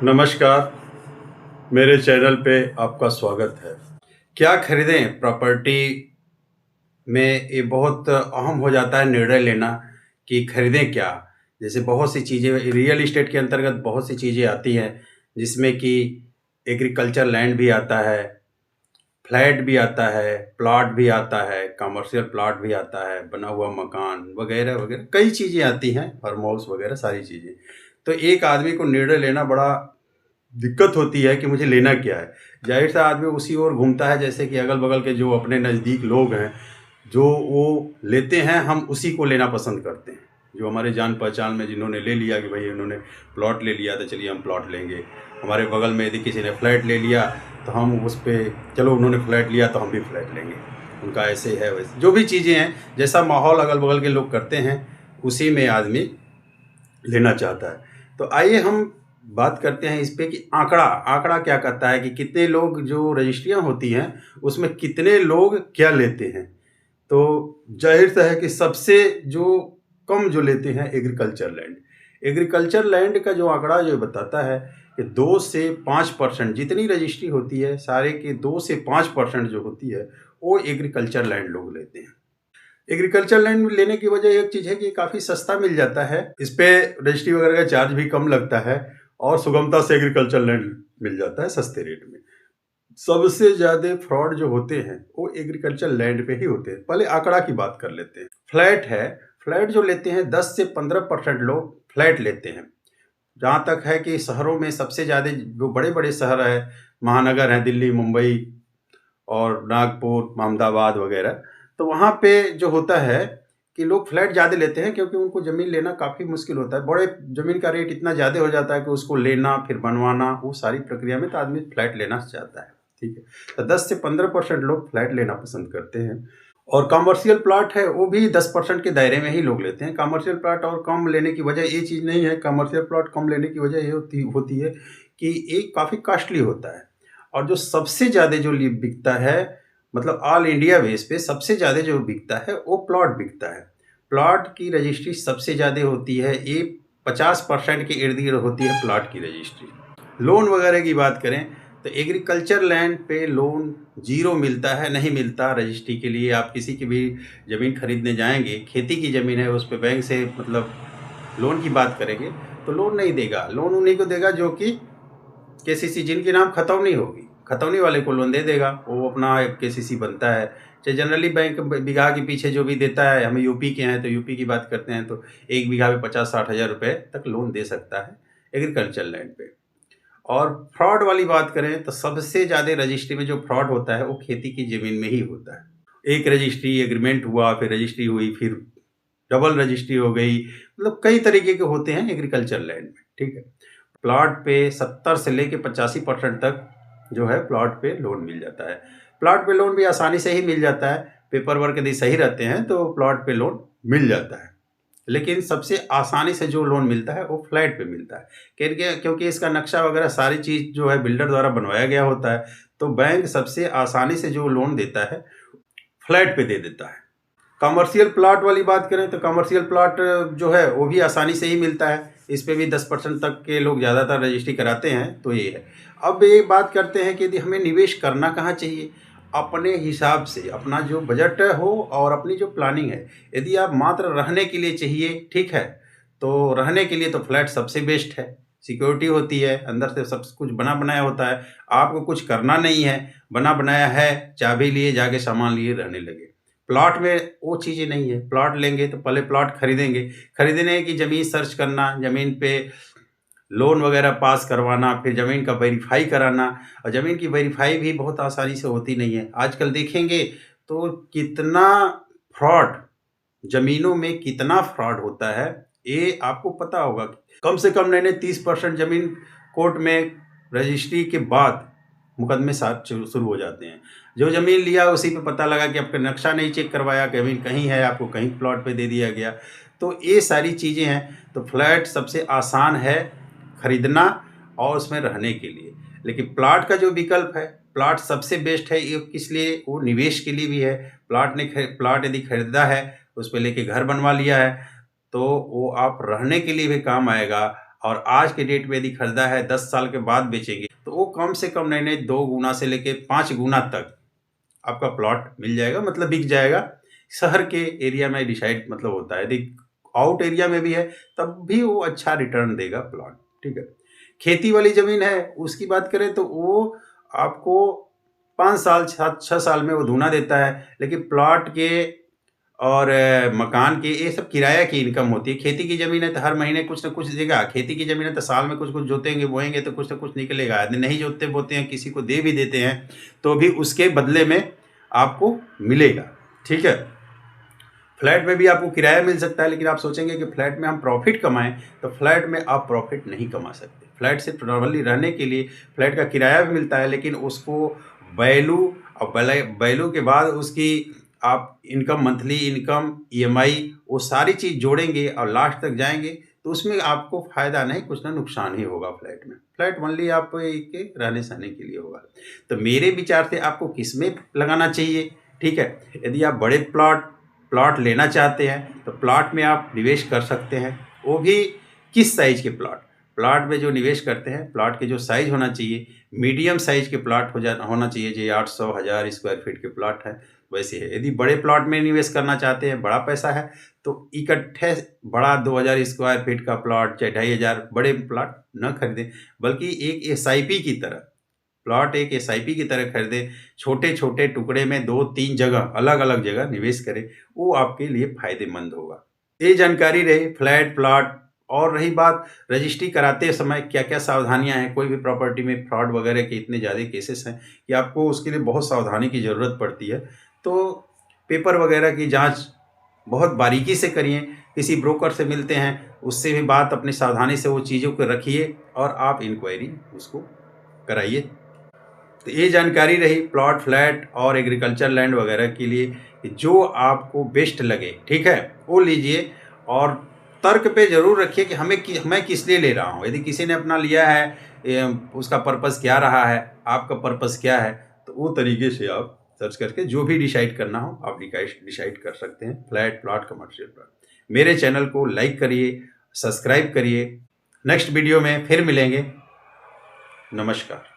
नमस्कार, मेरे चैनल पे आपका स्वागत है। क्या खरीदें? प्रॉपर्टी में ये बहुत अहम हो जाता है निर्णय लेना कि खरीदें क्या? जैसे बहुत सी चीज़ें रियल एस्टेट के अंतर्गत बहुत सी चीज़ें आती हैं, जिसमें कि एग्रीकल्चर लैंड भी आता है, फ्लैट भी आता है, प्लॉट भी आता है, कमर्शियल प्लॉट भी आता है, बना हुआ मकान वगैरह-वगैरह कई चीज़ें आती हैं, फार्म हाउस वगैरह सारी चीज़ें। तो एक आदमी को निर्णय लेना बड़ा दिक्कत होती है कि मुझे लेना क्या है। ज़ाहिर-सा आदमी उसी ओर घूमता है, जैसे कि अगल-बगल के जो अपने नज़दीक लोग हैं, जो वो लेते हैं, हम उसी को लेना पसंद करते हैं। जो हमारे जान-पहचान में जिन्होंने ले लिया कि भई इन्होंने प्लॉट ले लिया तो चलिए हम प्लॉट लेंगे। हमारे बगल में यदि किसी ने फ्लैट ले लिया तो हम उस पे चलो उन्होंने फ्लैट लिया तो हम भी फ्लैट लेंगे। उनका ऐसे है वैसे जो भी चीज़ें हैं, जैसा माहौल अगल-बगल के लोग करते हैं, उसी में आदमी लेना चाहता है। तो आइए हम बात करते हैं इस पे कि आंकड़ा क्या कहता है कि कितने लोग जो रजिस्ट्रियाँ होती हैं, उसमें कितने लोग क्या लेते हैं। तो ज़ाहिर-सा है कि सबसे जो कम जो लेते हैं एग्रीकल्चर लैंड। एग्रीकल्चर लैंड का जो आंकड़ा जो बताता है कि 2 से 5% जितनी रजिस्ट्री होती है, सारे के 2 से 5% जो होती है, वो एग्रीकल्चर लैंड लोग लेते हैं। एग्रीकल्चर लैंड लेने की वजह एक चीज़ है कि काफ़ी सस्ता मिल जाता है। इस पे रजिस्ट्री वगैरह का चार्ज भी कम लगता है और सुगमता से एग्रीकल्चर लैंड मिल जाता है सस्ते रेट में। सबसे ज़्यादा फ्रॉड जो होते हैं, वो एग्रीकल्चर लैंड पे ही होते हैं। पहले आंकड़ा की बात कर लेते हैं। फ्लैट है, फ्लैट जो लेते हैं 10 से 15% लोग फ्लैट लेते हैं। जहाँ तक है कि शहरों में सबसे ज़्यादा जो बड़े-बड़े शहर हैं, महानगर हैं, दिल्ली, मुंबई और नागपुर, अहमदाबाद वगैरह, तो वहाँ पे जो होता है कि लोग फ्लैट ज़्यादा लेते हैं क्योंकि उनको ज़मीन लेना काफ़ी मुश्किल होता है। बड़े ज़मीन का रेट इतना ज़्यादा हो जाता है कि उसको लेना, फिर बनवाना, वो सारी प्रक्रिया में तो आदमी फ्लैट लेना चाहता है, ठीक है। तो 10 से 15% लोग फ्लैट लेना पसंद करते हैं और कमर्शियल प्लॉट है, वो भी 10% के दायरे में ही लोग लेते हैं। कमर्शियल प्लॉट और कम लेने की वजह ये चीज़ नहीं है, कमर्शियल प्लॉट कम लेने की वजह ये होती है कि ये काफ़ी कॉस्टली होता है। और जो सबसे ज़्यादा जो बिकता है मतलब ऑल इंडिया बेस पे सबसे ज़्यादा जो बिकता है वो प्लॉट बिकता है। प्लॉट की रजिस्ट्री सबसे ज़्यादा होती है, ये 50% के इर्द-गिर्द होती है प्लॉट की रजिस्ट्री। लोन वगैरह की बात करें तो एग्रीकल्चर लैंड पे लोन ज़ीरो मिलता है, नहीं मिलता रजिस्ट्री के लिए। आप किसी की भी ज़मीन खरीदने जाएँगे, खेती की ज़मीन है उस पे बैंक से मतलब लोन की बात करेंगे तो लोन नहीं देगा। लोन उन्हीं को देगा जो कि केसीसी जिनके नाम खतौनी होगी, खतौनी वाले को लोन दे देगा, वो अपना एक केसीसी बनता है। चाहे जनरली बैंक बीघा के पीछे जो भी देता है, हम यूपी के हैं तो यूपी की बात करते हैं तो 1 बीघा में 50-60 हज़ार रुपए तक लोन दे सकता है एग्रीकल्चर लैंड पे। और फ्रॉड वाली बात करें तो सबसे ज़्यादा रजिस्ट्री में जो फ्रॉड होता है वो खेती की ज़मीन में ही होता है। एक रजिस्ट्री एग्रीमेंट हुआ, फिर रजिस्ट्री हुई, फिर डबल रजिस्ट्री हो गई, मतलब कई तरीके के होते हैं एग्रीकल्चर लैंड में, ठीक है। प्लॉट पे 70 से लेके 85% तक जो है प्लॉट पे लोन मिल जाता है। प्लॉट पे लोन भी आसानी से ही मिल जाता है, पेपर वर्क यदि सही रहते हैं तो प्लॉट पे लोन मिल जाता है। लेकिन सबसे आसानी से जो लोन मिलता है वो फ्लैट पे मिलता है। क्योंकि इसका नक्शा वगैरह सारी चीज़ जो है बिल्डर द्वारा बनवाया गया होता है, तो बैंक सबसे आसानी से जो लोन देता है, फ्लैट पे दे देता है। कमर्शियल प्लॉट वाली बात करें तो कमर्शियल प्लॉट जो है वो भी आसानी से ही मिलता है। इस पे भी 10% तक के लोग ज़्यादातर रजिस्ट्री कराते हैं, तो ये है। अब ये बात करते हैं कि यदि हमें निवेश करना कहाँ चाहिए? अपने हिसाब से, अपना जो बजट हो और अपनी जो प्लानिंग है। यदि आप मात्र रहने के लिए चाहिए, ठीक है, तो रहने के लिए तो फ्लैट सबसे बेस्ट है। सिक्योरिटी होती है, अंदर से सब कुछ बना-बनाया होता है, आपको कुछ करना नहीं है, बना-बनाया है, चाबी लिए जाके सामान लिए रहने लगे। प्लॉट में वो चीज़ें नहीं है। प्लॉट लेंगे तो पहले प्लॉट खरीदेंगे। खरीदने की ज़मीन सर्च करना, ज़मीन पे लोन वगैरह पास करवाना, फिर ज़मीन का वेरीफ़ाई कराना और ज़मीन की वेरीफ़ाई भी बहुत आसानी से होती नहीं है। आजकल देखेंगे तो कितना फ्रॉड, ज़मीनों में कितना फ्रॉड होता है, ये आपको पता होगा। कम से कम मैंने 30% ज़मीन कोर्ट में रजिस्ट्री के बाद मुकदमे साथ शुरू हो जाते हैं। जो ज़मीन लिया उसी पे पता लगा कि आपका नक्शा नहीं चेक करवाया, ज़मीन कहीं है, आपको कहीं प्लॉट पे दे दिया गया। तो ये सारी चीज़ें हैं, तो फ्लैट सबसे आसान है खरीदना और उसमें रहने के लिए। लेकिन प्लॉट का जो विकल्प है, प्लॉट सबसे बेस्ट है। ये किस लिए? वो निवेश के लिए भी है। प्लॉट यदि खरीदा है, उस पे लेके घर बनवा लिया है, तो वो आप रहने के लिए भी काम आएगा और आज के डेट में यदि खरीदा है 10 साल के बाद बेचेंगे तो वो कम से कम नहीं 2 गुना से लेके 5 गुना तक आपका प्लॉट मिल जाएगा, मतलब बिक जाएगा। शहर के एरिया में डिसाइड मतलब होता है, यदि आउट एरिया में भी है तब भी वो अच्छा रिटर्न देगा प्लॉट। ठीक है, खेती वाली ज़मीन है उसकी बात करें तो वो आपको 5 साल 6 साल में वो दूना देता है, लेकिन प्लॉट के और मकान के ये सब किराया की इनकम होती है। खेती की ज़मीन है तो हर महीने कुछ ना कुछ देगा, खेती की ज़मीन है तो साल में कुछ-कुछ जोतेंगे, बोएँगे तो कुछ ना कुछ निकलेगा। यदि नहीं जोतते बोते हैं, किसी को दे भी देते हैं, तो भी उसके बदले में आपको मिलेगा। ठीक है? फ्लैट में भी आपको किराया मिल सकता है, लेकिन आप सोचेंगे कि फ्लैट में हम प्रॉफ़िट कमाएँ, तो फ्लैट में आप प्रॉफ़िट नहीं कमा सकते। फ्लैट सिर्फ़ नॉर्मली रहने के लिए फ्लैट का किराया भी मिलता है, लेकिन उसको वैल्यू और वैल्यू के बाद उसकी आप इनकम, मंथली इनकम, ईएमआई वो सारी चीज़ जोड़ेंगे और लास्ट तक जाएँगे, तो उसमें आपको फ़ायदा नहीं, कुछ ना नुकसान ही होगा फ्लैट में। फ्लैट ओनली आप के रहने-सहने के लिए होगा। तो मेरे विचार से आपको किसमें लगाना चाहिए, ठीक है? यदि आप बड़े प्लॉट लेना चाहते हैं तो प्लॉट में आप निवेश कर सकते हैं। वो भी किस साइज़ के प्लॉट में जो निवेश करते हैं, प्लॉट के जो साइज़ होना चाहिए, मीडियम साइज़ के प्लॉट होना चाहिए, जो 800 1000 स्क्वायर फीट के प्लॉट हैं वैसे है। यदि बड़े प्लॉट में निवेश करना चाहते हैं, बड़ा पैसा है, तो इकट्ठे बड़ा 2000 स्क्वायर फीट का प्लॉट चाहे 2500 बड़े प्लॉट न खरीदें, बल्कि एक एसआईपी की तरह प्लॉट एक एसआईपी की तरह खरीदें। छोटे-छोटे टुकड़े में 2-3 जगह, अलग-अलग जगह निवेश करें, वो आपके लिए फ़ायदेमंद होगा। ये जानकारी रही फ्लैट, प्लॉट। और रही बात रजिस्ट्री कराते समय क्या-क्या सावधानियाँ हैं, कोई भी प्रॉपर्टी में फ्रॉड वगैरह के इतने ज़्यादा केसेस हैं कि आपको उसके लिए बहुत सावधानी की ज़रूरत पड़ती है। तो पेपर वगैरह की जाँच बहुत बारीकी से करिए। किसी ब्रोकर से मिलते हैं, उससे भी बात अपनी सावधानी से वो चीज़ों को रखिए और आप इंक्वायरी उसको कराइए। तो ये जानकारी रही प्लॉट, फ्लैट और एग्रीकल्चर लैंड वगैरह के लिए कि जो आपको बेस्ट लगे, ठीक है, वो लीजिए। और तर्क पे ज़रूर रखिए कि मैं किस लिए ले रहा हूँ। यदि किसी ने अपना लिया है, उसका पर्पज़ क्या रहा है, आपका पर्पज़ क्या है, तो वो तरीके से आप सर्च करके जो भी डिसाइड करना हो आप डिसाइड कर सकते हैं। Flat, plot, commercial plot. मेरे चैनल को लाइक करिए, सब्सक्राइब करिए। नेक्स्ट वीडियो में फिर मिलेंगे। नमस्कार।